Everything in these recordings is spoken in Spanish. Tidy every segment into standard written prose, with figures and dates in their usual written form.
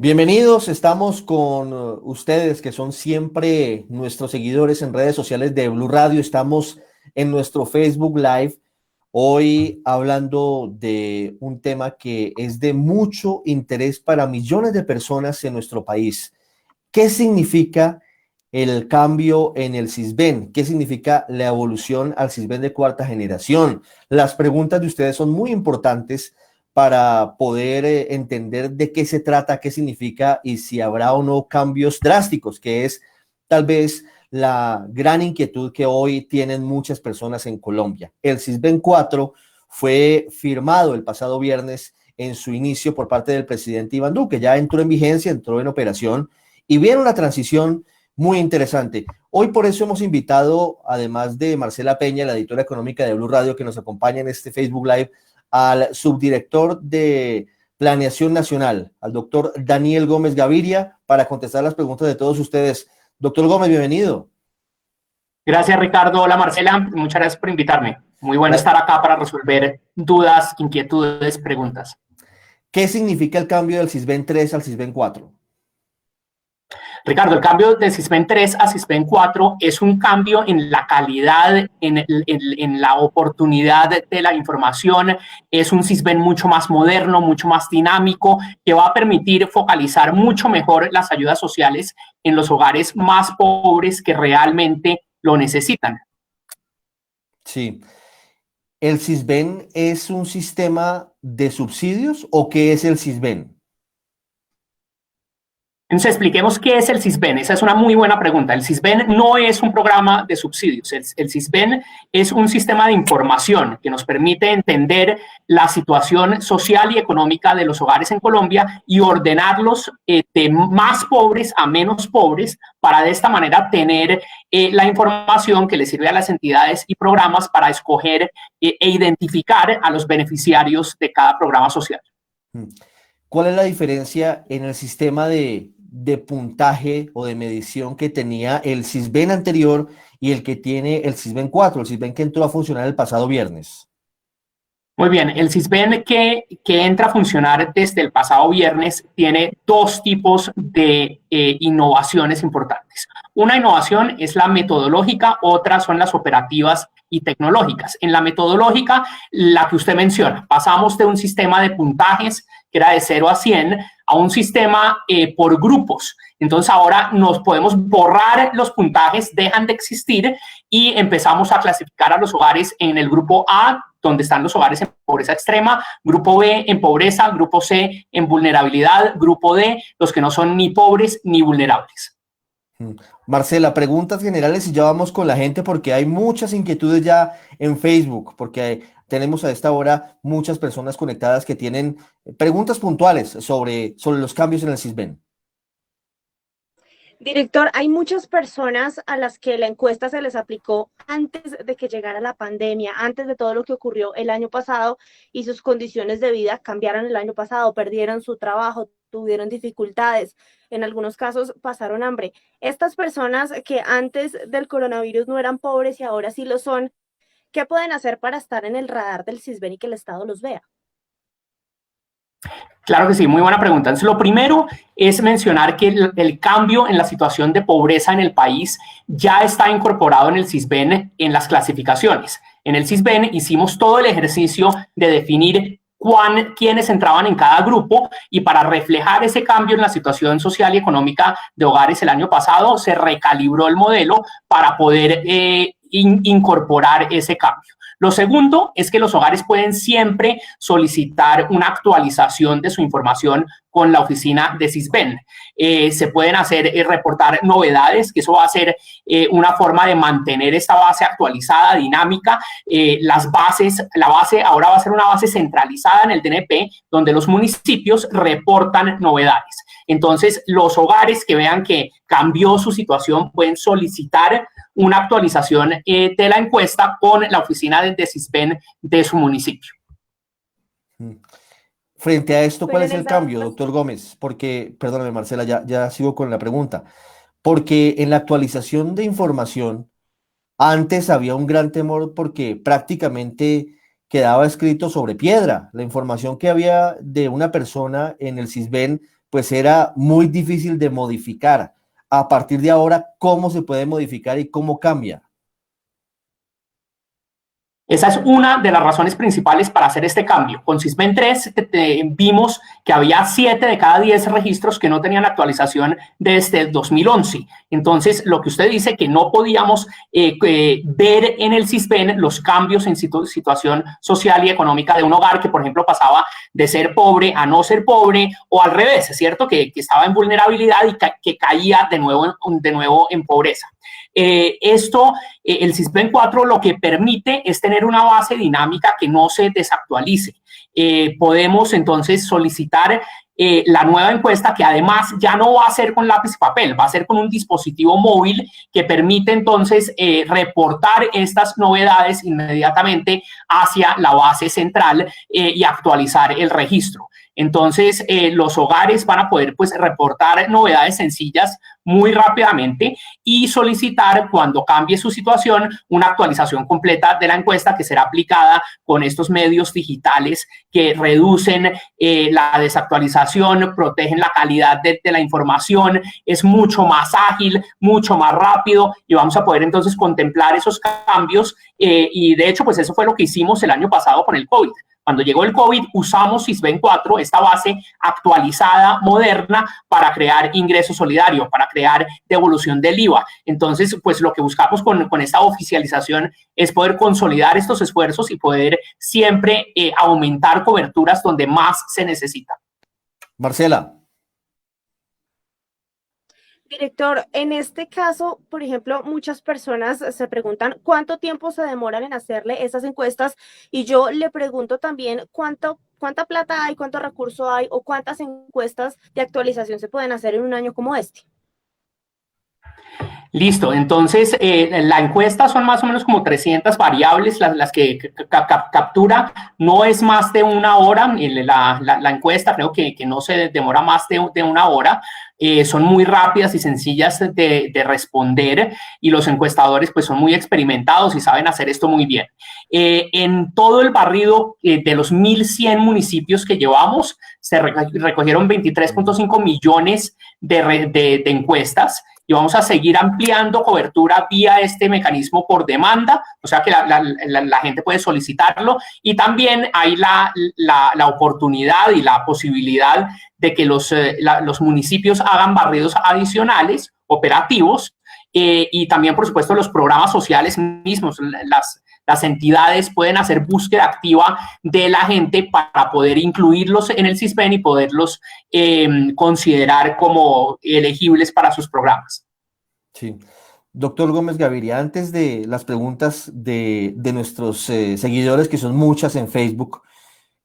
Bienvenidos, estamos con ustedes que son siempre nuestros seguidores en redes sociales de Blue Radio. Estamos en nuestro Facebook Live hoy hablando de un tema que es de mucho interés para millones de personas en nuestro país. ¿Qué significa el cambio en el Sisbén? ¿Qué significa la evolución al Sisbén de cuarta generación? Las preguntas de ustedes son muy importantes para poder entender de qué se trata, qué significa y si habrá o no cambios drásticos, que es tal vez la gran inquietud que hoy tienen muchas personas en Colombia. El Sisbén 4 fue firmado el pasado viernes en su inicio por parte del presidente Iván Duque. Ya entró en vigencia, entró en operación y viene una transición muy interesante. Hoy por eso hemos invitado, además de Marcela Peña, la editora económica de Blue Radio, que nos acompaña en este Facebook Live, al subdirector de Planeación Nacional, al doctor Daniel Gómez Gaviria, para contestar las preguntas de todos ustedes. Doctor Gómez, bienvenido. Gracias, Ricardo. Hola, Marcela. Muchas gracias por invitarme. Muy bueno estar acá para resolver dudas, inquietudes, preguntas. ¿Qué significa el cambio del Sisbén 3 al Sisbén 4? Ricardo, el cambio de Sisbén 3 a Sisbén 4 es un cambio en la calidad, en la oportunidad de la información. Es un Sisbén mucho más moderno, mucho más dinámico, que va a permitir focalizar mucho mejor las ayudas sociales en los hogares más pobres que realmente lo necesitan. Sí. ¿El Sisbén es un sistema de subsidios o qué es el Sisbén? Entonces, expliquemos qué es el Sisbén. Esa es una muy buena pregunta. El Sisbén no es un programa de subsidios. El Sisbén es un sistema de información que nos permite entender la situación social y económica de los hogares en Colombia y ordenarlos de más pobres a menos pobres para de esta manera tener la información que le sirve a las entidades y programas para escoger e identificar a los beneficiarios de cada programa social. ¿Cuál es la diferencia en el sistema de puntaje o de medición que tenía el Sisbén anterior y el que tiene el Sisbén 4, el Sisbén que entró a funcionar el pasado viernes? Muy bien, el Sisbén que entra a funcionar desde el pasado viernes tiene dos tipos de innovaciones importantes. Una innovación es la metodológica, otra son las operativas y tecnológicas. En la metodológica, la que usted menciona, pasamos de un sistema de puntajes que era de 0 a 100 a un sistema por grupos. Entonces ahora nos podemos borrar los puntajes, dejan de existir y empezamos a clasificar a los hogares en el grupo A, donde están los hogares en pobreza extrema, grupo B en pobreza, grupo C en vulnerabilidad, grupo D, los que no son ni pobres ni vulnerables. Marcela, preguntas generales y ya vamos con la gente porque hay muchas inquietudes ya en Facebook, porque tenemos a esta hora muchas personas conectadas que tienen preguntas puntuales sobre los cambios en el Sisbén. Director, hay muchas personas a las que la encuesta se les aplicó antes de que llegara la pandemia, antes de todo lo que ocurrió el año pasado y sus condiciones de vida cambiaron el año pasado, perdieron su trabajo, tuvieron dificultades, en algunos casos pasaron hambre. Estas personas que antes del coronavirus no eran pobres y ahora sí lo son, ¿qué pueden hacer para estar en el radar del Sisbén y que el Estado los vea? Claro que sí, muy buena pregunta. Entonces, lo primero es mencionar que el cambio en la situación de pobreza en el país ya está incorporado en el Sisbén en las clasificaciones. En el Sisbén hicimos todo el ejercicio de definir quiénes entraban en cada grupo y para reflejar ese cambio en la situación social y económica de hogares el año pasado se recalibró el modelo para poder incorporar ese cambio. Lo segundo es que los hogares pueden siempre solicitar una actualización de su información con la oficina de Sisbén. Se pueden hacer reportar novedades, que eso va a ser una forma de mantener esta base actualizada, dinámica. La base ahora va a ser una base centralizada en el DNP, donde los municipios reportan novedades. Entonces, los hogares que vean que cambió su situación pueden solicitar una actualización de la encuesta con la oficina de Sisbén de su municipio. Frente a esto, ¿cuál es el cambio, doctor Gómez? Porque, perdóname, Marcela, ya sigo con la pregunta. Porque en la actualización de información, antes había un gran temor porque prácticamente quedaba escrito sobre piedra. La información que había de una persona en el Sisbén pues era muy difícil de modificar. A partir de ahora, ¿cómo se puede modificar y cómo cambia? Esa es una de las razones principales para hacer este cambio. Con Sisbén 3 vimos que había 7 de cada 10 registros que no tenían actualización desde 2011. Entonces, lo que usted dice que no podíamos ver en el Sisbén los cambios en situación social y económica de un hogar que, por ejemplo, pasaba de ser pobre a no ser pobre, o al revés, es cierto, que estaba en vulnerabilidad y que caía de nuevo en pobreza. El Sisbén 4 lo que permite es tener una base dinámica que no se desactualice. Podemos entonces solicitar la nueva encuesta, que además ya no va a ser con lápiz y papel, va a ser con un dispositivo móvil que permite entonces reportar estas novedades inmediatamente hacia la base central y actualizar el registro. Entonces, los hogares van a poder pues reportar novedades sencillas muy rápidamente y solicitar, cuando cambie su situación, una actualización completa de la encuesta que será aplicada con estos medios digitales que reducen la desactualización, protegen la calidad de la información, es mucho más ágil, mucho más rápido, y vamos a poder entonces contemplar esos cambios y de hecho pues eso fue lo que hicimos el año pasado con el COVID. Cuando llegó el COVID, usamos Sisbén 4, esta base actualizada, moderna, para crear ingreso solidario, para crear devolución del IVA. Entonces, pues lo que buscamos con esta oficialización es poder consolidar estos esfuerzos y poder siempre aumentar coberturas donde más se necesita. Marcela. Director, en este caso, por ejemplo, muchas personas se preguntan cuánto tiempo se demoran en hacerle esas encuestas, y yo le pregunto también cuánta plata hay, cuánto recurso hay o cuántas encuestas de actualización se pueden hacer en un año como este. Listo, entonces la encuesta son más o menos como 300 variables las que captura, no es más de una hora, la encuesta creo que no se demora más de una hora, son muy rápidas y sencillas de responder, y los encuestadores pues son muy experimentados y saben hacer esto muy bien. En todo el barrido de los 1.100 municipios que llevamos, se recogieron 23.5 millones de encuestas, y vamos a seguir ampliando cobertura vía este mecanismo por demanda, o sea que la gente puede solicitarlo, y también hay la oportunidad y la posibilidad de que los municipios hagan barridos adicionales, operativos, y también, por supuesto, los programas sociales mismos, las entidades pueden hacer búsqueda activa de la gente para poder incluirlos en el Sisbén y poderlos considerar como elegibles para sus programas. Sí. Doctor Gómez Gaviria, antes de las preguntas de nuestros seguidores, que son muchas en Facebook,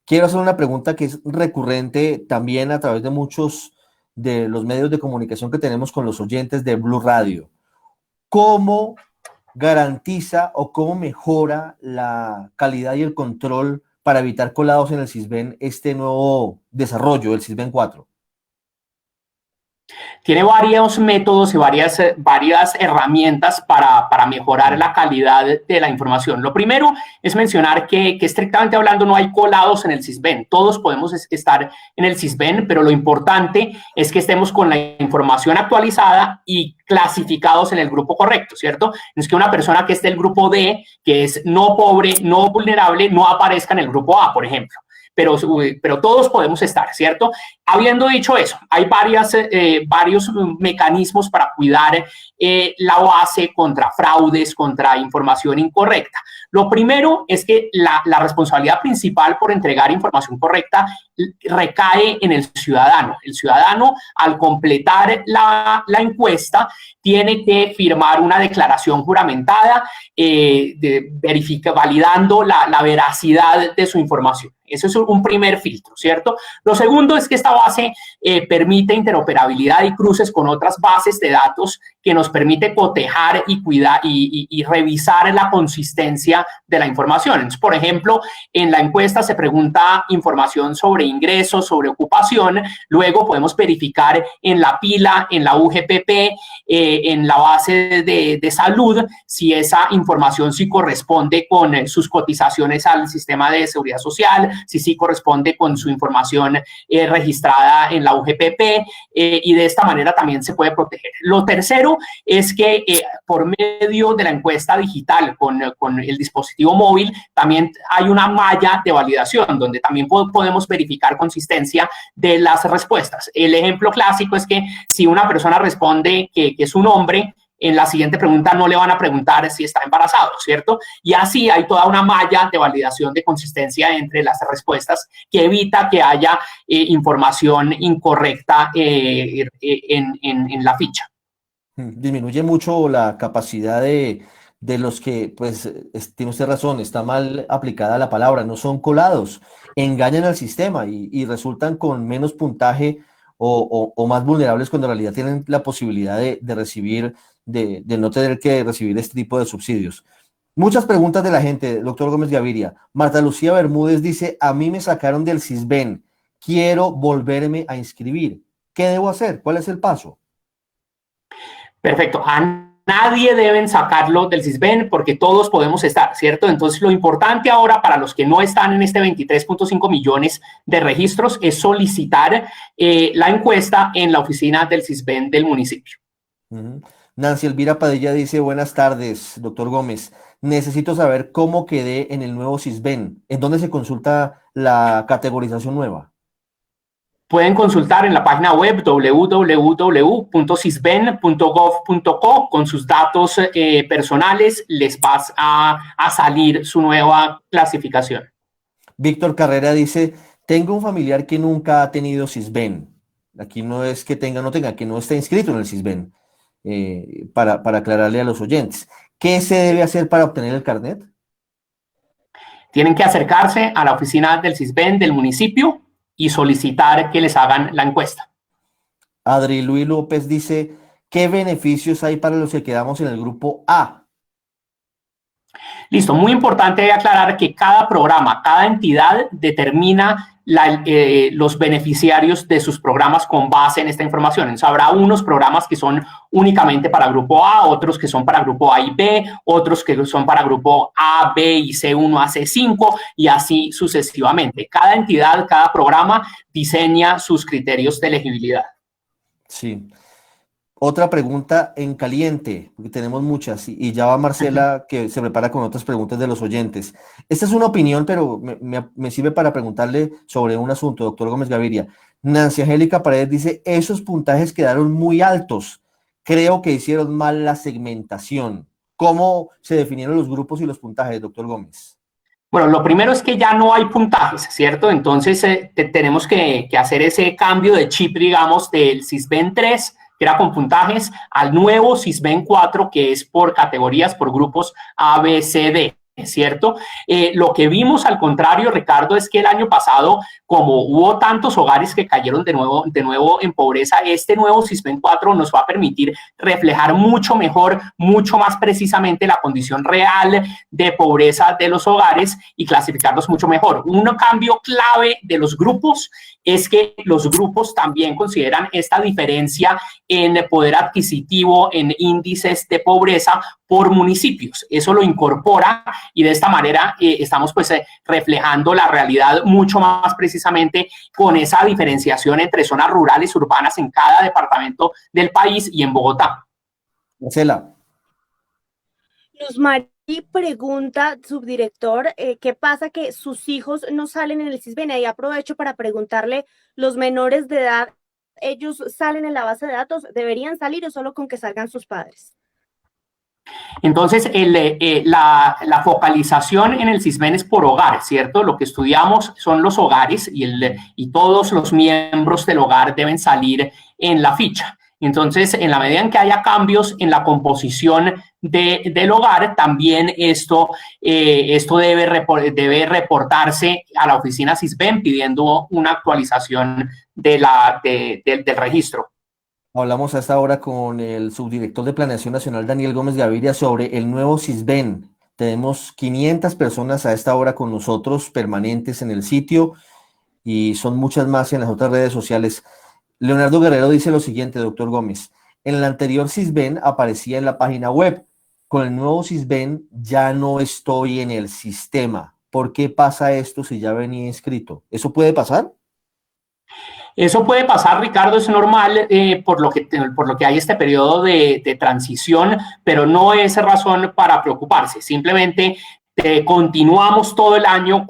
quiero hacer una pregunta que es recurrente también a través de muchos de los medios de comunicación que tenemos con los oyentes de Blue Radio. ¿Cómo garantiza o cómo mejora la calidad y el control para evitar colados en el Sisbén este nuevo desarrollo, el Sisbén 4? Tiene varios métodos y varias herramientas para mejorar la calidad de la información. Lo primero es mencionar que estrictamente hablando no hay colados en el Sisbén. Todos podemos estar en el Sisbén, pero lo importante es que estemos con la información actualizada y clasificados en el grupo correcto, ¿cierto? Es que una persona que esté en el grupo D, que es no pobre, no vulnerable, no aparezca en el grupo A, por ejemplo. Pero todos podemos estar, ¿cierto? Habiendo dicho eso, hay varios mecanismos para cuidar la base contra fraudes, contra información incorrecta. Lo primero es que la responsabilidad principal por entregar información correcta recae en el ciudadano. El ciudadano, al completar la encuesta, tiene que firmar una declaración juramentada validando la veracidad de su información. Eso es un primer filtro, ¿cierto? Lo segundo es que esta base permite interoperabilidad y cruces con otras bases de datos que nos permite cotejar y cuidar y revisar la consistencia de la información. Entonces, por ejemplo, en la encuesta se pregunta información sobre ingresos, sobre ocupación, luego podemos verificar en la pila, en la UGPP, en la base de salud si esa información sí corresponde con sus cotizaciones al sistema de seguridad social, si sí corresponde con su información registrada en la UGPP, y de esta manera también se puede proteger. Lo tercero es que por medio de la encuesta digital con el dispositivo móvil también hay una malla de validación donde también podemos verificar consistencia de las respuestas. El ejemplo clásico es que si una persona responde que es un hombre, en la siguiente pregunta no le van a preguntar si está embarazado, ¿cierto? Y así hay toda una malla de validación de consistencia entre las respuestas que evita que haya información incorrecta en la ficha. Disminuye mucho la capacidad de los que, pues, tiene usted razón, está mal aplicada la palabra, no son colados, engañan al sistema y resultan con menos puntaje o más vulnerables cuando en realidad tienen la posibilidad de recibir, de no tener que recibir este tipo de subsidios. Muchas preguntas de la gente, doctor Gómez Gaviria. Marta Lucía Bermúdez dice, a mí me sacaron del Sisbén, quiero volverme a inscribir. ¿Qué debo hacer? ¿Cuál es el paso? Perfecto. A nadie deben sacarlo del Sisbén porque todos podemos estar, ¿cierto? Entonces, lo importante ahora para los que no están en este 23.5 millones de registros es solicitar la encuesta en la oficina del Sisbén del municipio. Nancy Elvira Padilla dice, buenas tardes, doctor Gómez. Necesito saber cómo quedé en el nuevo Sisbén. ¿En dónde se consulta la categorización nueva? Pueden consultar en la página web www.sisben.gov.co con sus datos personales, les va a salir su nueva clasificación. Víctor Carrera dice, tengo un familiar que nunca ha tenido Sisbén. Aquí no es que tenga o no tenga, que no está inscrito en el Sisbén, para aclararle a los oyentes. ¿Qué se debe hacer para obtener el carnet? Tienen que acercarse a la oficina del Sisbén del municipio y solicitar que les hagan la encuesta. Adri Luis López dice, ¿qué beneficios hay para los que quedamos en el grupo A? Listo, muy importante aclarar que cada programa, cada entidad determina los beneficiarios de sus programas con base en esta información. Entonces, habrá unos programas que son únicamente para grupo A, otros que son para grupo A y B, otros que son para grupo A, B y C1 a C5 y así sucesivamente. Cada entidad, cada programa diseña sus criterios de elegibilidad. Sí. Otra pregunta en caliente, porque tenemos muchas, y ya va Marcela, que se prepara con otras preguntas de los oyentes. Esta es una opinión, pero me sirve para preguntarle sobre un asunto, doctor Gómez Gaviria. Nancy Angélica Paredes dice, esos puntajes quedaron muy altos. Creo que hicieron mal la segmentación. ¿Cómo se definieron los grupos y los puntajes, doctor Gómez? Bueno, lo primero es que ya no hay puntajes, ¿cierto? Entonces, tenemos que hacer ese cambio de chip, digamos, del Sisbén 3, que era con puntajes, al nuevo Sisbén 4, que es por categorías, por grupos A, B, C, D, ¿cierto? Lo que vimos, al contrario, Ricardo, es que el año pasado, como hubo tantos hogares que cayeron de nuevo en pobreza, este nuevo Sisbén 4 nos va a permitir reflejar mucho mejor, mucho más precisamente la condición real de pobreza de los hogares y clasificarlos mucho mejor. Un cambio clave de los grupos es que los grupos también consideran esta diferencia en poder adquisitivo, en índices de pobreza por municipios. Eso lo incorpora y de esta manera estamos pues reflejando la realidad mucho más precisamente con esa diferenciación entre zonas rurales y urbanas en cada departamento del país y en Bogotá. Marcela. Luz Mari pregunta, subdirector, ¿qué pasa que sus hijos no salen en el Sisbén? Y aprovecho para preguntarle, los menores de edad, ¿ellos salen en la base de datos? ¿Deberían salir o solo con que salgan sus padres? Entonces, la focalización en el Sisbén es por hogar, ¿cierto? Lo que estudiamos son los hogares y todos los miembros del hogar deben salir en la ficha. Entonces, en la medida en que haya cambios en la composición del hogar, también esto debe reportarse a la oficina Sisbén pidiendo una actualización del registro. Hablamos a esta hora con el subdirector de Planeación Nacional, Daniel Gómez Gaviria, sobre el nuevo Sisbén. Tenemos 500 personas a esta hora con nosotros, permanentes en el sitio, y son muchas más en las otras redes sociales. Leonardo Guerrero dice lo siguiente, doctor Gómez. En el anterior Sisbén aparecía en la página web. Con el nuevo Sisbén ya no estoy en el sistema. ¿Por qué pasa esto si ya venía inscrito? ¿Eso puede pasar? Eso puede pasar, Ricardo, es normal por lo que hay este periodo de transición, pero no es razón para preocuparse. Simplemente continuamos todo el año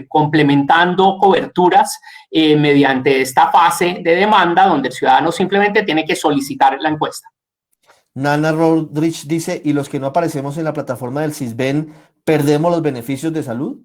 complementando coberturas mediante esta fase de demanda donde el ciudadano simplemente tiene que solicitar la encuesta. Nana Rodrich dice, ¿y los que no aparecemos en la plataforma del Sisbén perdemos los beneficios de salud?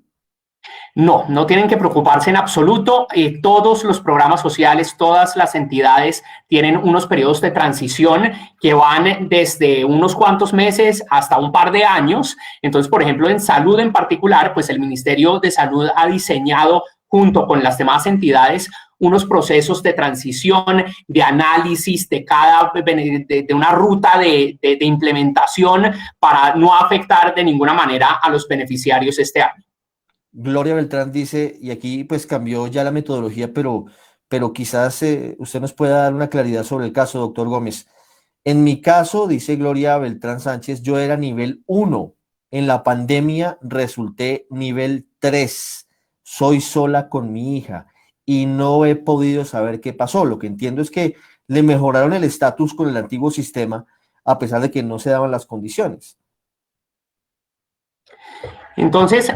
No, no tienen que preocuparse en absoluto. Todos los programas sociales, todas las entidades tienen unos periodos de transición que van desde unos cuantos meses hasta un par de años. Entonces, por ejemplo, en salud en particular, pues el Ministerio de Salud ha diseñado junto con las demás entidades unos procesos de transición, de análisis de una ruta de implementación para no afectar de ninguna manera a los beneficiarios este año. Gloria Beltrán dice, y aquí pues cambió ya la metodología, pero quizás usted nos pueda dar una claridad sobre el caso, doctor Gómez. En mi caso, dice Gloria Beltrán Sánchez, yo era nivel 1. En la pandemia resulté nivel 3. Soy sola con mi hija y no he podido saber qué pasó. Lo que entiendo es que le mejoraron el estatus con el antiguo sistema, a pesar de que no se daban las condiciones. Entonces,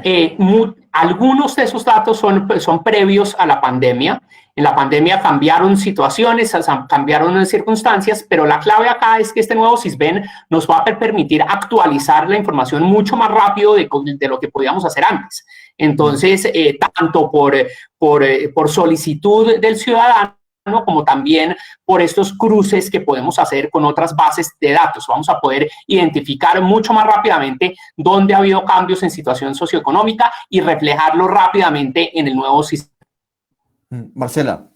algunos de esos datos son previos a la pandemia. En la pandemia cambiaron situaciones, cambiaron circunstancias, pero la clave acá es que este nuevo Sisbén nos va a permitir actualizar la información mucho más rápido de lo que podíamos hacer antes. Entonces, tanto por solicitud del ciudadano, como también por estos cruces que podemos hacer con otras bases de datos. Vamos a poder identificar mucho más rápidamente dónde ha habido cambios en situación socioeconómica y reflejarlo rápidamente en el nuevo sistema. Marcela.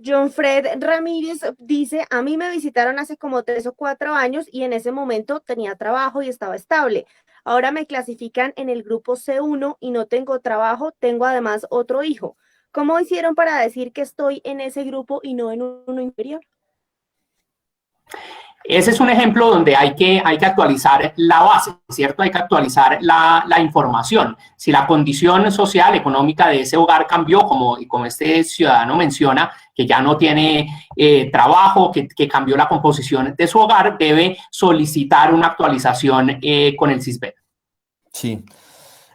John Fred Ramírez dice, a mí me visitaron hace como 3 o 4 años y en ese momento tenía trabajo y estaba estable. Ahora me clasifican en el grupo C1 y no tengo trabajo, tengo además otro hijo. ¿Cómo hicieron para decir que estoy en ese grupo y no en uno inferior? Ese es un ejemplo donde hay que actualizar la base, ¿cierto? Hay que actualizar la información. Si la condición social, económica de ese hogar cambió, como este ciudadano menciona, que ya no tiene trabajo, que cambió la composición de su hogar, debe solicitar una actualización con el Sisbén. Sí.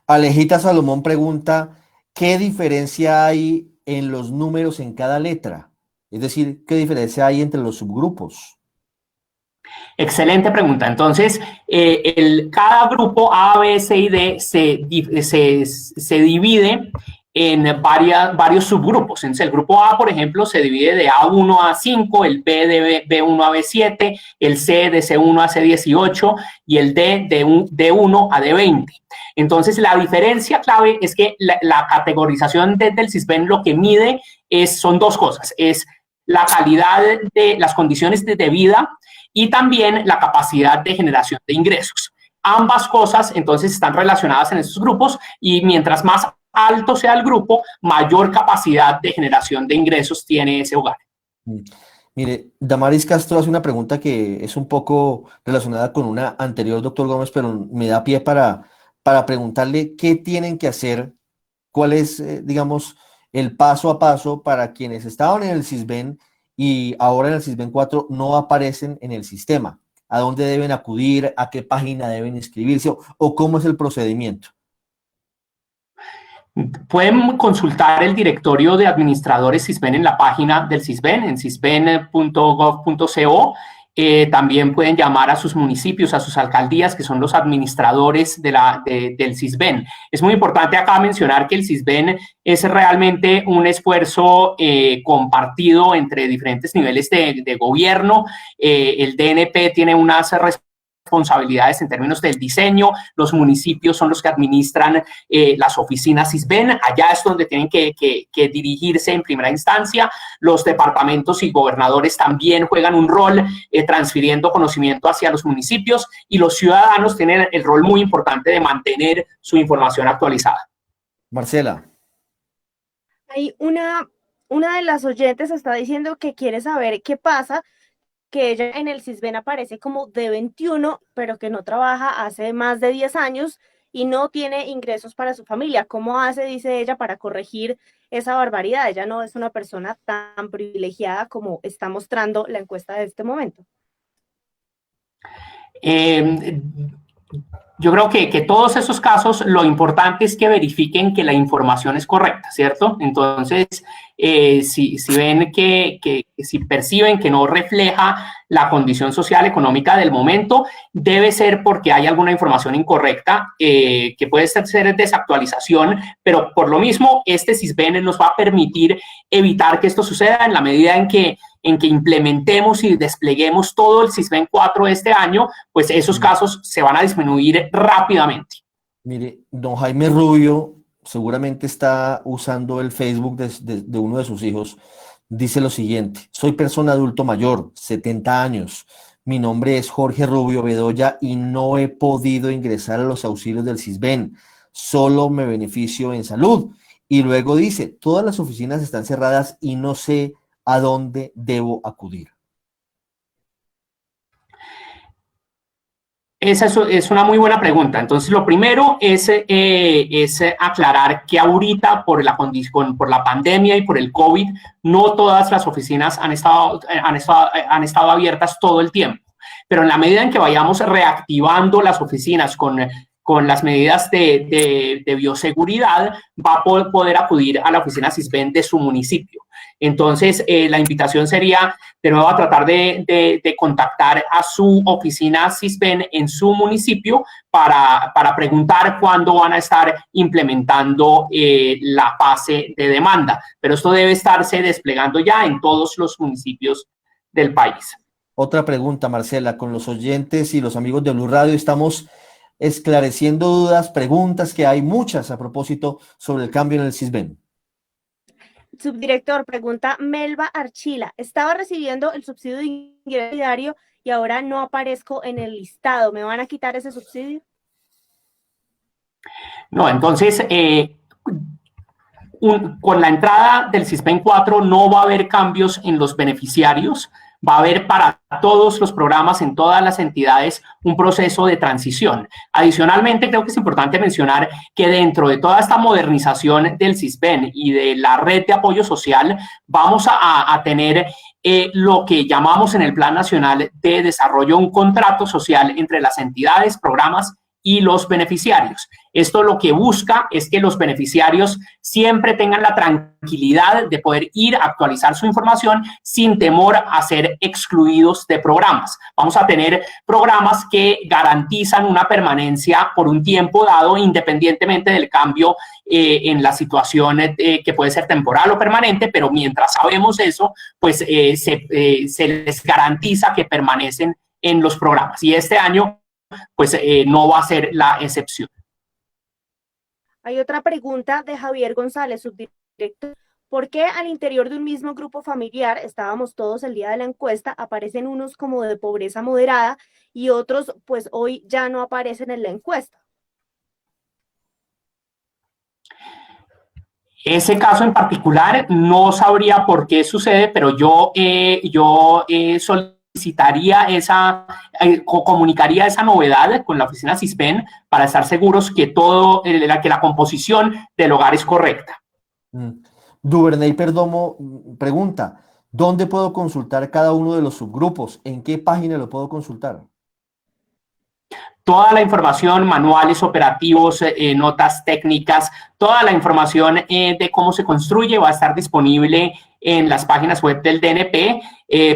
Alejita Salomón pregunta, ¿qué diferencia hay en los números en cada letra? Es decir, ¿qué diferencia hay entre los subgrupos? Excelente pregunta. Entonces, cada grupo A, B, C y D se divide en varios subgrupos. Entonces, el grupo A, por ejemplo, se divide de A1 a A5, el B de B1 a B7, el C de C1 a C18 y el D de D1 a D20. Entonces, la diferencia clave es que la categorización del Sisbén lo que mide son dos cosas. Es la calidad de las condiciones de vida y también la capacidad de generación de ingresos. Ambas cosas, entonces, están relacionadas en estos grupos y mientras más alto sea el grupo, mayor capacidad de generación de ingresos tiene ese hogar. Mire, Damaris Castro hace una pregunta que es un poco relacionada con una anterior, doctor Gómez, pero me da pie para preguntarle qué tienen que hacer, cuál es, digamos, el paso a paso para quienes estaban en el Sisbén y ahora en el Sisbén 4 no aparecen en el sistema. ¿A dónde deben acudir? ¿A qué página deben inscribirse? ¿O cómo es el procedimiento? Pueden consultar el directorio de administradores Sisbén en la página del Sisbén, en sisbén.gov.co. También pueden llamar a sus municipios, a sus alcaldías, que son los administradores del Sisbén. Es muy importante acá mencionar que el Sisbén es realmente un esfuerzo compartido entre diferentes niveles de gobierno. El DNP tiene unas responsabilidades en términos del diseño, los municipios son los que administran las oficinas Sisbén, allá es donde tienen que dirigirse en primera instancia, los departamentos y gobernadores también juegan un rol transfiriendo conocimiento hacia los municipios y los ciudadanos tienen el rol muy importante de mantener su información actualizada. Marcela. Hay una una de las oyentes está diciendo que quiere saber qué pasa, que ella en el Sisbén aparece como de 21, pero que no trabaja hace más de 10 años y no tiene ingresos para su familia. ¿Cómo hace, dice ella, para corregir esa barbaridad? Ella no es una persona tan privilegiada como está mostrando la encuesta de este momento. Yo creo que todos esos casos, lo importante es que verifiquen que la información es correcta, ¿cierto? Entonces, si ven si perciben que no refleja la condición social económica del momento, debe ser porque hay alguna información incorrecta, que puede ser desactualización, pero por lo mismo, este Sisbén nos va a permitir evitar que esto suceda en la medida en que implementemos y despleguemos todo el Sisbén 4 este año, pues esos casos se van a disminuir rápidamente. Mire, don Jaime Rubio seguramente está usando el Facebook de uno de sus hijos. Dice lo siguiente: soy persona adulto mayor, 70 años. Mi nombre es Jorge Rubio Bedoya y no he podido ingresar a los auxilios del Sisbén. Solo me beneficio en salud. Y luego dice, todas las oficinas están cerradas y no sé a dónde debo acudir. Esa es una muy buena pregunta. Entonces, lo primero es aclarar que ahorita por la pandemia y por el COVID, no todas las oficinas han estado abiertas todo el tiempo. Pero en la medida en que vayamos reactivando las oficinas con las medidas de bioseguridad, va a poder acudir a la oficina Sisbén de su municipio. Entonces, la invitación sería de nuevo a tratar de contactar a su oficina Sisbén en su municipio para preguntar cuándo van a estar implementando la fase de demanda. Pero esto debe estarse desplegando ya en todos los municipios del país. Otra pregunta, Marcela, con los oyentes y los amigos de Blue Radio estamos esclareciendo dudas, preguntas, que hay muchas a propósito sobre el cambio en el Sisbén. Subdirector, pregunta Melba Archila. Estaba recibiendo el subsidio de ingreso solidario y ahora no aparezco en el listado. ¿Me van a quitar ese subsidio? No, entonces, con la entrada del Sisbén 4 no va a haber cambios en los beneficiarios. Va a haber para todos los programas en todas las entidades un proceso de transición. Adicionalmente, creo que es importante mencionar que dentro de toda esta modernización del Sisbén y de la red de apoyo social, vamos a tener lo que llamamos en el Plan Nacional de Desarrollo un contrato social entre las entidades, programas y los beneficiarios. Esto lo que busca es que los beneficiarios siempre tengan la tranquilidad de poder ir a actualizar su información sin temor a ser excluidos de programas. Vamos a tener programas que garantizan una permanencia por un tiempo dado, independientemente del cambio en la situación que puede ser temporal o permanente, pero mientras sabemos eso, pues se les garantiza que permanecen en los programas. Y este año pues no va a ser la excepción. Hay otra pregunta de Javier González, subdirector. ¿Por qué al interior de un mismo grupo familiar, estábamos todos el día de la encuesta, aparecen unos como de pobreza moderada y otros pues hoy ya no aparecen en la encuesta? Ese caso en particular no sabría por qué sucede, pero yo comunicaría esa novedad con la oficina Sisbén para estar seguros que que la composición del hogar es correcta. Duvernay Perdomo pregunta, ¿dónde puedo consultar cada uno de los subgrupos? ¿En qué página lo puedo consultar? Toda la información, manuales operativos, notas técnicas, toda la información de cómo se construye va a estar disponible en las páginas web del DNP,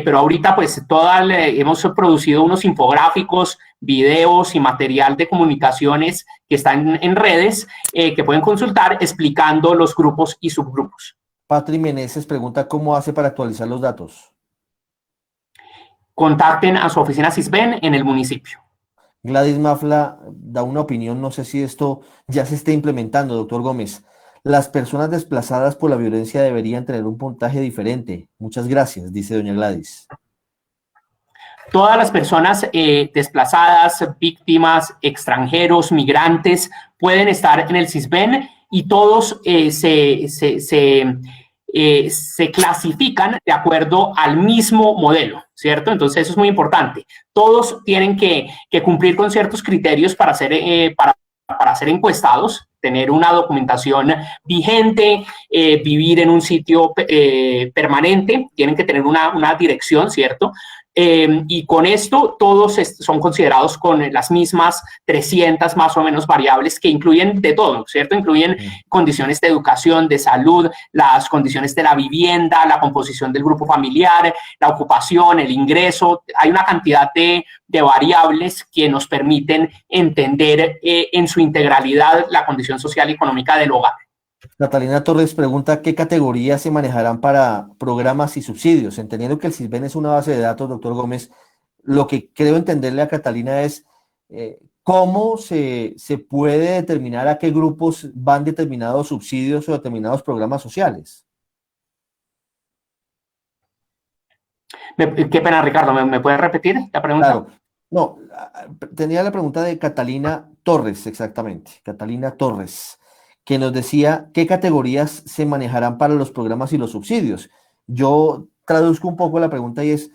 pero ahorita pues hemos producido unos infográficos, videos y material de comunicaciones que están en redes que pueden consultar explicando los grupos y subgrupos. Patri Meneses pregunta, ¿cómo hace para actualizar los datos? Contacten a su oficina Sisbén en el municipio. Gladys Mafla da una opinión, no sé si esto ya se está implementando, doctor Gómez. Las personas desplazadas por la violencia deberían tener un puntaje diferente. Muchas gracias, dice doña Gladys. Todas las personas desplazadas, víctimas, extranjeros, migrantes, pueden estar en el Sisbén y todos se clasifican de acuerdo al mismo modelo, ¿cierto? Entonces eso es muy importante. Todos tienen que cumplir con ciertos criterios para ser encuestados, tener una documentación vigente, vivir en un sitio permanente, tienen que tener una dirección, ¿cierto? Y con esto todos son considerados con las mismas 300 más o menos variables que incluyen de todo, ¿cierto? Incluyen condiciones de educación, de salud, las condiciones de la vivienda, la composición del grupo familiar, la ocupación, el ingreso. Hay una cantidad de variables que nos permiten entender en su integralidad la condición social y económica del hogar. Catalina Torres pregunta qué categorías se manejarán para programas y subsidios. Entendiendo que el SISBEN es una base de datos, doctor Gómez, lo que creo entenderle a Catalina es cómo se puede determinar a qué grupos van determinados subsidios o determinados programas sociales. Qué pena, Ricardo, ¿me puedes repetir la pregunta? Claro. No, tenía la pregunta de Catalina Torres, exactamente. Catalina Torres, que nos decía qué categorías se manejarán para los programas y los subsidios. Yo traduzco un poco la pregunta y es,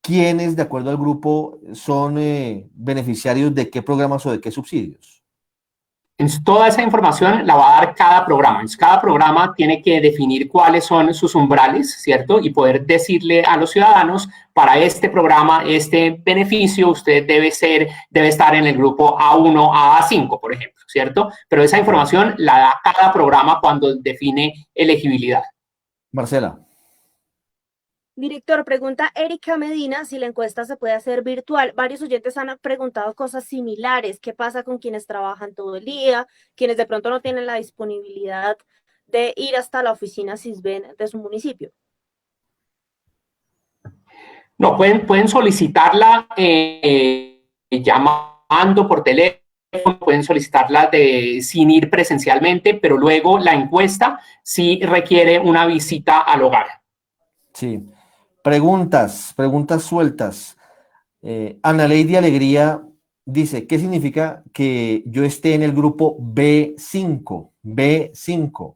¿quiénes, de acuerdo al grupo, son beneficiarios de qué programas o de qué subsidios? Toda esa información la va a dar cada programa. Cada programa tiene que definir cuáles son sus umbrales, ¿cierto? Y poder decirle a los ciudadanos, para este programa, este beneficio, usted debe estar en el grupo A1, A5, por ejemplo, ¿cierto? Pero esa información la da cada programa cuando define elegibilidad. Marcela. Director, pregunta Erika Medina si la encuesta se puede hacer virtual. Varios oyentes han preguntado cosas similares. ¿Qué pasa con quienes trabajan todo el día? Quienes de pronto no tienen la disponibilidad de ir hasta la oficina SISBEN de su municipio. No, pueden solicitarla llamando por teléfono, pueden solicitarla sin ir presencialmente, pero luego la encuesta sí requiere una visita al hogar. Sí. Preguntas sueltas. Ana Lady Alegría dice, ¿qué significa que yo esté en el grupo B5? B5.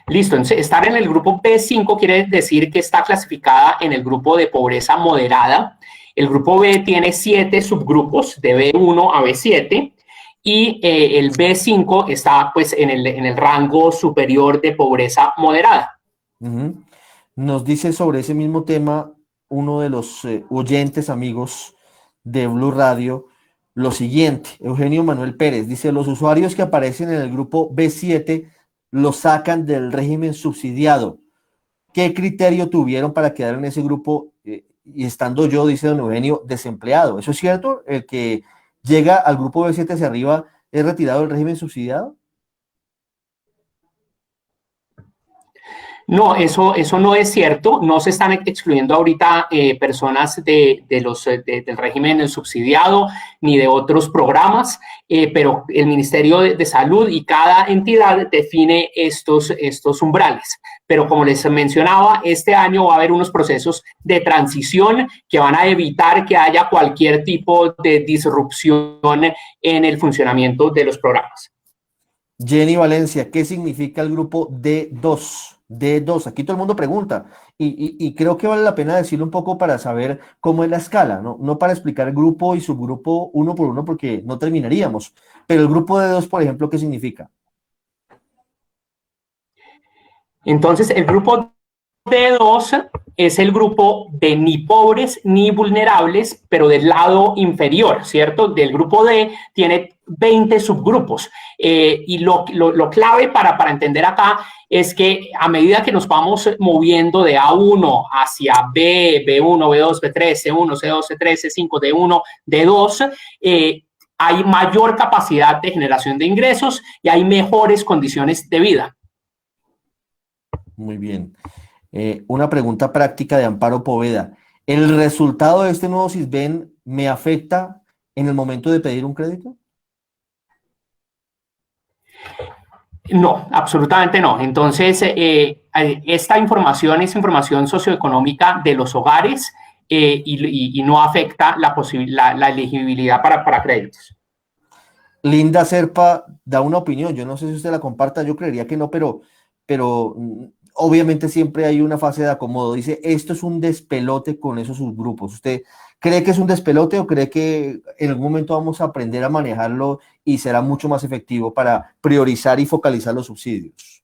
Listo, entonces estar en el grupo B5 quiere decir que está clasificada en el grupo de pobreza moderada. El grupo B tiene 7 subgrupos, de B1 a B7, y el B5 está pues en el rango superior de pobreza moderada. Nos dice sobre ese mismo tema uno de los oyentes amigos de Blue Radio lo siguiente. Eugenio Manuel Pérez dice, los usuarios que aparecen en el grupo B7 los sacan del régimen subsidiado. ¿Qué criterio tuvieron para quedar en ese grupo y estando yo, dice don Eugenio, desempleado? ¿Eso es cierto? ¿El que llega al grupo B7 hacia arriba es retirado del régimen subsidiado? No, eso no es cierto. No se están excluyendo ahorita personas del régimen subsidiado ni de otros programas, pero el Ministerio de Salud y cada entidad define estos umbrales. Pero como les mencionaba, este año va a haber unos procesos de transición que van a evitar que haya cualquier tipo de disrupción en el funcionamiento de los programas. Jenny Valencia, ¿qué significa el grupo D2? D2, aquí todo el mundo pregunta y creo que vale la pena decirlo un poco para saber cómo es la escala, no para explicar grupo y subgrupo uno por uno porque no terminaríamos, pero el grupo D2, por ejemplo, ¿qué significa? Entonces, el grupo D2 es el grupo de ni pobres ni vulnerables, pero del lado inferior, ¿cierto? Del grupo D tiene 20 subgrupos. Y lo clave para entender acá es que a medida que nos vamos moviendo de A1 hacia B, B1, B2, B3, C1, C2, C3, C5, D1, D2, hay mayor capacidad de generación de ingresos y hay mejores condiciones de vida. Muy bien. Una pregunta práctica de Amparo Poveda. ¿El resultado de este nuevo SISBEN me afecta en el momento de pedir un crédito? No, absolutamente no. Entonces, esta información es información socioeconómica de los hogares y no afecta la elegibilidad para créditos. Linda Serpa da una opinión, yo no sé si usted la comparta, yo creería que no, pero obviamente siempre hay una fase de acomodo. Dice, esto es un despelote con esos subgrupos. ¿Usted cree que es un despelote o cree que en algún momento vamos a aprender a manejarlo y será mucho más efectivo para priorizar y focalizar los subsidios?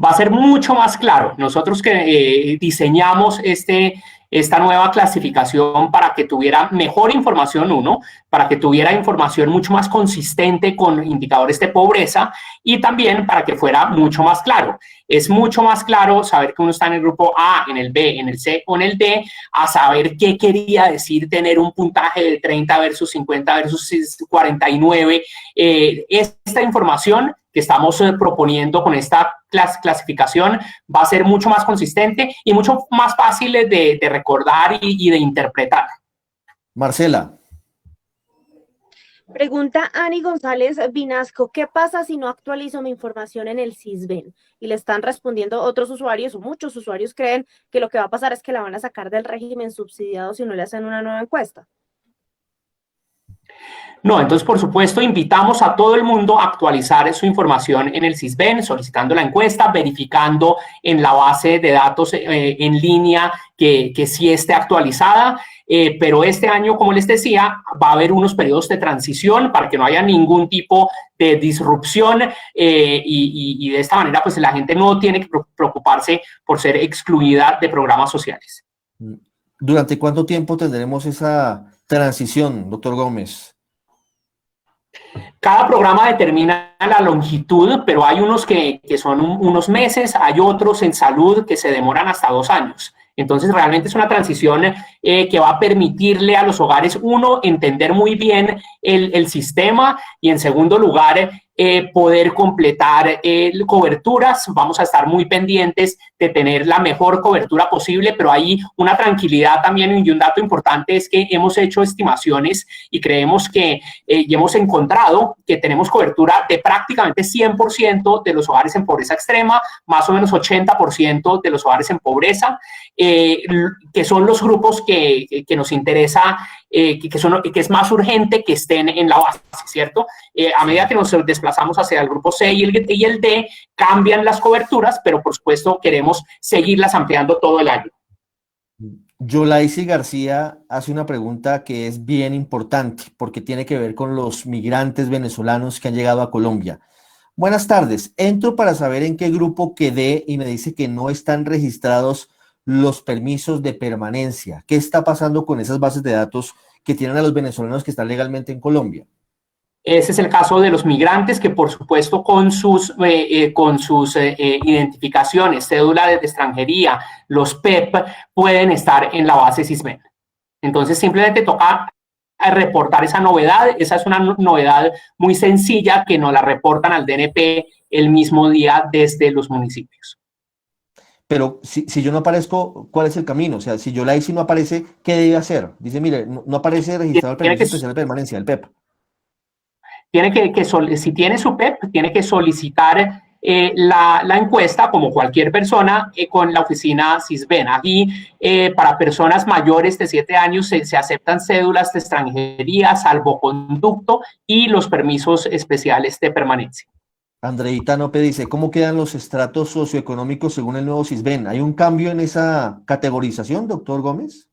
Va a ser mucho más claro. Nosotros que diseñamos esta nueva clasificación para que tuviera mejor información, uno, para que tuviera información mucho más consistente con indicadores de pobreza y también para que fuera mucho más claro. Es mucho más claro saber que uno está en el grupo A, en el B, en el C o en el D, a saber qué quería decir tener un puntaje de 30 versus 50 versus 49. Esta información que estamos proponiendo con esta clasificación va a ser mucho más consistente y mucho más fácil de recordar y de interpretar. Marcela. Pregunta Ani González Vinasco, ¿qué pasa si no actualizo mi información en el Sisbén? Y le están respondiendo otros usuarios, o muchos usuarios creen que lo que va a pasar es que la van a sacar del régimen subsidiado si no le hacen una nueva encuesta. No, entonces, por supuesto, invitamos a todo el mundo a actualizar su información en el Sisbén, solicitando la encuesta, verificando en la base de datos en línea que sí esté actualizada. Pero este año, como les decía, va a haber unos periodos de transición para que no haya ningún tipo de disrupción y de esta manera, pues la gente no tiene que preocuparse por ser excluida de programas sociales. ¿Durante cuánto tiempo tendremos esa transición, doctor Gómez? Cada programa determina la longitud, pero hay unos que son unos meses, hay otros en salud que se demoran hasta 2 años. Entonces, realmente es una transición que va a permitirle a los hogares, uno, entender muy bien el sistema y, en segundo lugar, poder completar coberturas. Vamos a estar muy pendientes de tener la mejor cobertura posible, pero hay una tranquilidad también y un dato importante es que hemos hecho estimaciones y creemos que y hemos encontrado que tenemos cobertura de prácticamente 100% de los hogares en pobreza extrema, más o menos 80% de los hogares en pobreza, que son los grupos que nos interesa, que es más urgente que estén en la base, ¿cierto? A medida que nos desplazamos hacia el grupo C y el D, cambian las coberturas, pero por supuesto queremos seguirlas ampliando todo el año. Yolaisi García hace una pregunta que es bien importante porque tiene que ver con los migrantes venezolanos que han llegado a Colombia. Buenas tardes, entro para saber en qué grupo quedé y me dice que no están registrados los permisos de permanencia. ¿Qué está pasando con esas bases de datos que tienen a los venezolanos que están legalmente en Colombia? Ese es el caso de los migrantes que, por supuesto, con sus identificaciones, cédula de extranjería, los PEP, pueden estar en la base Sisbén. Entonces, simplemente toca reportar esa novedad. Esa es una novedad muy sencilla que nos la reportan al DNP el mismo día desde los municipios. Pero si yo no aparezco, ¿cuál es el camino? O sea, si Yolaisi no aparece, ¿qué debe hacer? Dice, mire, no aparece registrado el permiso especial de permanencia, el PEP. Si tiene su PEP, tiene que solicitar la encuesta, como cualquier persona, con la oficina Sisbén. Aquí, para personas mayores de 7 años, se aceptan cédulas de extranjería, salvoconducto y los permisos especiales de permanencia. Andreita Nope dice, ¿cómo quedan los estratos socioeconómicos según el nuevo Sisbén? ¿Hay un cambio en esa categorización, doctor Gómez?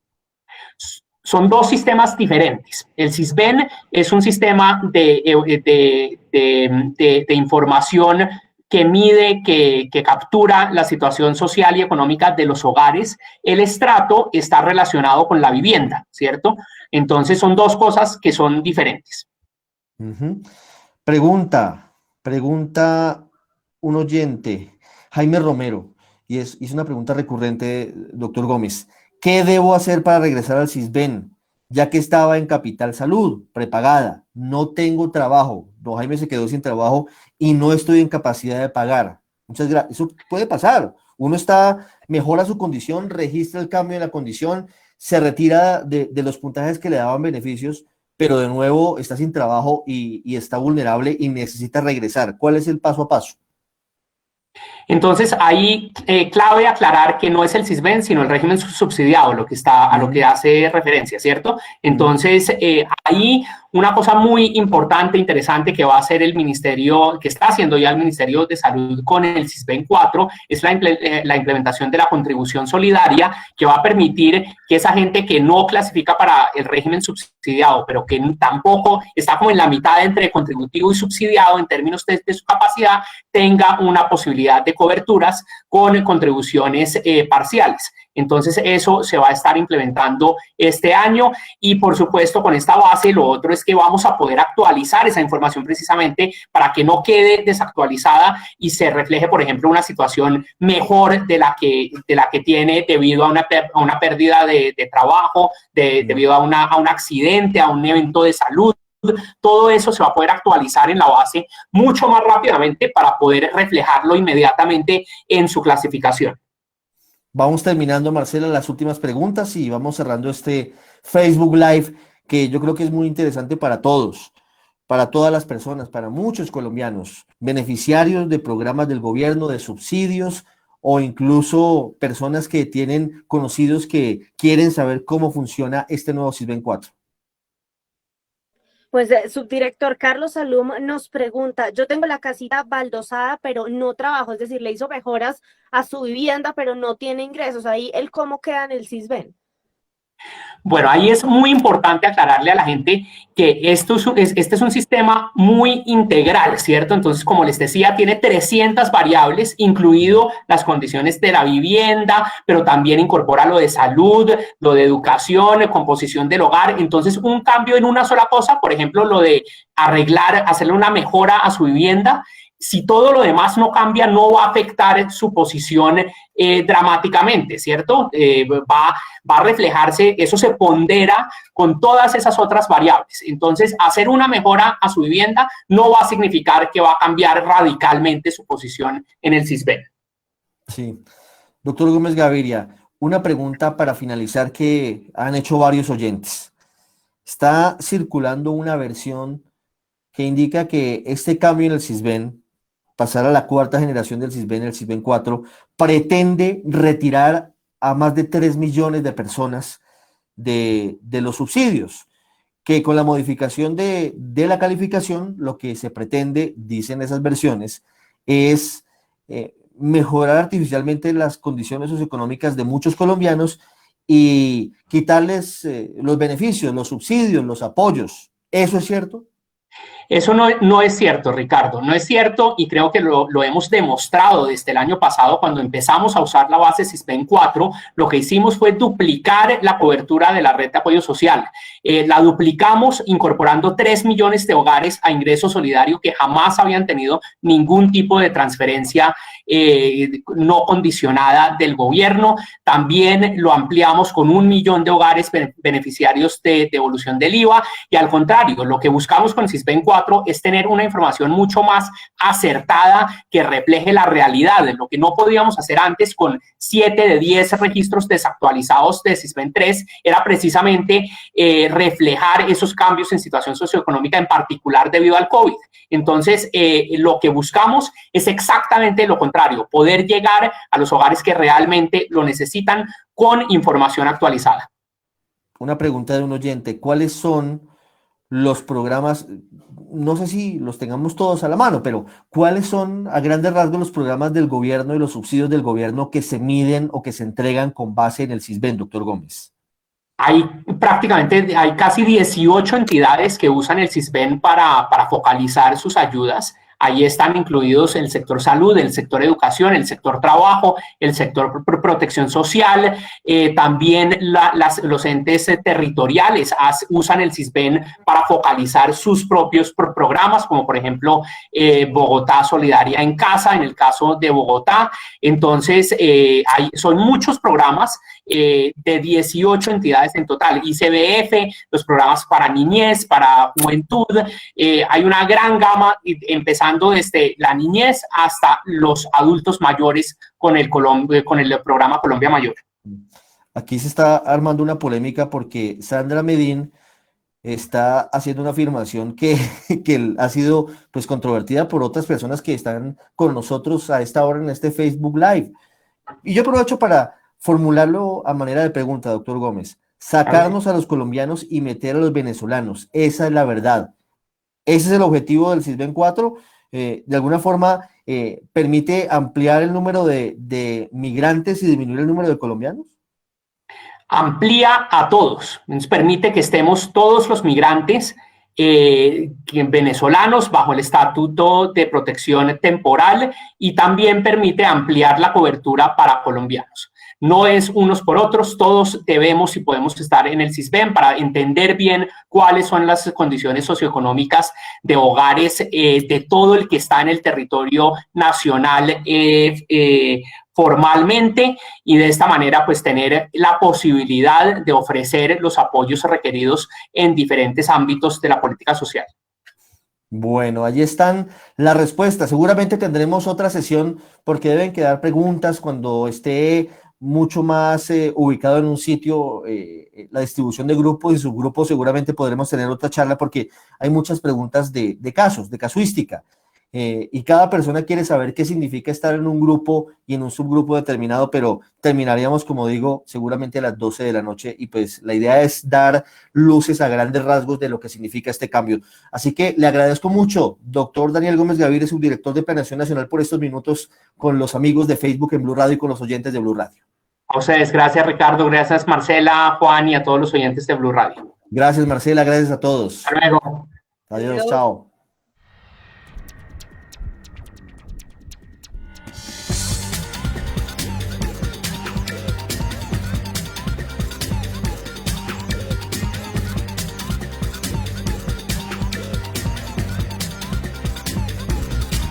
Son dos sistemas diferentes. El Sisbén es un sistema de información que mide, que captura la situación social y económica de los hogares. El estrato está relacionado con la vivienda, ¿cierto? Entonces son dos cosas que son diferentes. Pregunta un oyente, Jaime Romero, y es una pregunta recurrente, doctor Gómez. ¿Qué debo hacer para regresar al Sisbén? Ya que estaba en Capital Salud, prepagada, no tengo trabajo. Don Jaime se quedó sin trabajo y no estoy en capacidad de pagar. Muchas gracias. Eso puede pasar. Uno mejora su condición, registra el cambio en la condición, se retira de los puntajes que le daban beneficios, pero de nuevo está sin trabajo y está vulnerable y necesita regresar. ¿Cuál es el paso a paso? Entonces, ahí clave aclarar que no es el CISBEN, sino el régimen subsidiado, lo que está, a lo que hace referencia, ¿cierto? Entonces, ahí una cosa muy importante, interesante que va a hacer el ministerio, que está haciendo ya el Ministerio de Salud con el CISBEN 4, es la implementación de la contribución solidaria, que va a permitir que esa gente que no clasifica para el régimen subsidiado, pero que tampoco está como en la mitad entre contributivo y subsidiado en términos de su capacidad, tenga una posibilidad de coberturas con contribuciones parciales. Entonces, eso se va a estar implementando este año y, por supuesto, con esta base, lo otro es que vamos a poder actualizar esa información precisamente para que no quede desactualizada y se refleje, por ejemplo, una situación mejor de la que tiene debido a una pérdida de trabajo, debido a un accidente, a un evento de salud. Todo eso se va a poder actualizar en la base mucho más rápidamente para poder reflejarlo inmediatamente en su clasificación. Vamos terminando, Marcela, las últimas preguntas y vamos cerrando este Facebook Live, que yo creo que es muy interesante para todos, para todas las personas, para muchos colombianos, beneficiarios de programas del gobierno, de subsidios, o incluso personas que tienen conocidos que quieren saber cómo funciona este nuevo CISBEN 4. Pues subdirector Carlos Salum nos pregunta, yo tengo la casita baldosada, pero no trabajo, es decir, le hizo mejoras a su vivienda, pero no tiene ingresos. Ahí, ¿él cómo queda en el CISBEN? Bueno, ahí es muy importante aclararle a la gente que este es un sistema muy integral, ¿cierto? Entonces, como les decía, tiene 300 variables, incluido las condiciones de la vivienda, pero también incorpora lo de salud, lo de educación, composición del hogar. Entonces, un cambio en una sola cosa, por ejemplo, lo de arreglar, hacerle una mejora a su vivienda, si todo lo demás no cambia, no va a afectar su posición dramáticamente, ¿cierto? Va a reflejarse, eso se pondera con todas esas otras variables. Entonces, hacer una mejora a su vivienda no va a significar que va a cambiar radicalmente su posición en el CISBEN. Sí. Doctor Gómez Gaviria, una pregunta para finalizar que han hecho varios oyentes. Está circulando una versión que indica que este cambio en el CISBEN, pasar a la cuarta generación del CISBEN, el CISBEN 4, pretende retirar a más de 3 millones de personas de los subsidios, que con la modificación de la calificación, lo que se pretende, dicen esas versiones, es mejorar artificialmente las condiciones socioeconómicas de muchos colombianos y quitarles los beneficios, los subsidios, los apoyos. ¿Eso es cierto? Eso no es cierto, Ricardo, no es cierto y creo que lo hemos demostrado desde el año pasado cuando empezamos a usar la base CISBEN 4, lo que hicimos fue duplicar la cobertura de la red de apoyo social. La duplicamos incorporando 3 millones de hogares a ingreso solidario que jamás habían tenido ningún tipo de transferencia no condicionada del gobierno. También lo ampliamos con 1 millón de hogares beneficiarios de devolución del IVA y al contrario, lo que buscamos con CISBEN 4 es tener una información mucho más acertada que refleje la realidad, de lo que no podíamos hacer antes con 7 de 10 registros desactualizados de CISBEN 3, era precisamente reflejar esos cambios en situación socioeconómica, en particular debido al COVID. Entonces, lo que buscamos es exactamente lo contrario, poder llegar a los hogares que realmente lo necesitan con información actualizada. Una pregunta de un oyente, ¿cuáles son los programas, no sé si los tengamos todos a la mano, pero cuáles son a grandes rasgos los programas del gobierno y los subsidios del gobierno que se miden o que se entregan con base en el CISBEN, doctor Gómez? Hay casi 18 entidades que usan el CISBEN para focalizar sus ayudas. Ahí están incluidos el sector salud, el sector educación, el sector trabajo, el sector protección social, también los entes territoriales usan el CISBEN para focalizar sus propios programas, como por ejemplo Bogotá Solidaria en Casa, en el caso de Bogotá. Entonces, son muchos programas de 18 entidades en total, ICBF, los programas para niñez, para juventud, hay una gran gama empezando desde la niñez hasta los adultos mayores con el programa Colombia Mayor. Aquí se está armando una polémica porque Sandra Medín está haciendo una afirmación que ha sido pues controvertida por otras personas que están con nosotros a esta hora en este Facebook Live. Y yo aprovecho para formularlo a manera de pregunta, doctor Gómez. Sacarnos a los colombianos y meter a los venezolanos. Esa es la verdad. Ese es el objetivo del CISBEN 4. De alguna forma, permite ampliar el número de migrantes y disminuir el número de colombianos. Amplía a todos, nos permite que estemos todos los migrantes venezolanos bajo el estatuto de protección temporal y también permite ampliar la cobertura para colombianos. No es unos por otros, todos debemos y podemos estar en el CISBEN para entender bien cuáles son las condiciones socioeconómicas de hogares de todo el que está en el territorio nacional formalmente, y de esta manera pues tener la posibilidad de ofrecer los apoyos requeridos en diferentes ámbitos de la política social. Bueno, allí están las respuestas. Seguramente tendremos otra sesión porque deben quedar preguntas cuando esté mucho más ubicado en un sitio, la distribución de grupos y subgrupos. Seguramente podremos tener otra charla porque hay muchas preguntas de casos, de casuística. Y cada persona quiere saber qué significa estar en un grupo y en un subgrupo determinado, pero terminaríamos, como digo, seguramente a las 12 de la noche, y pues la idea es dar luces a grandes rasgos de lo que significa este cambio. Así que le agradezco mucho, doctor Daniel Gómez Gaviria, subdirector de Planeación Nacional, por estos minutos con los amigos de Facebook en Blue Radio y con los oyentes de Blue Radio. A ustedes, gracias Ricardo, gracias Marcela, Juan y a todos los oyentes de Blue Radio. Gracias Marcela, gracias a todos. Hasta luego. Adiós, chao.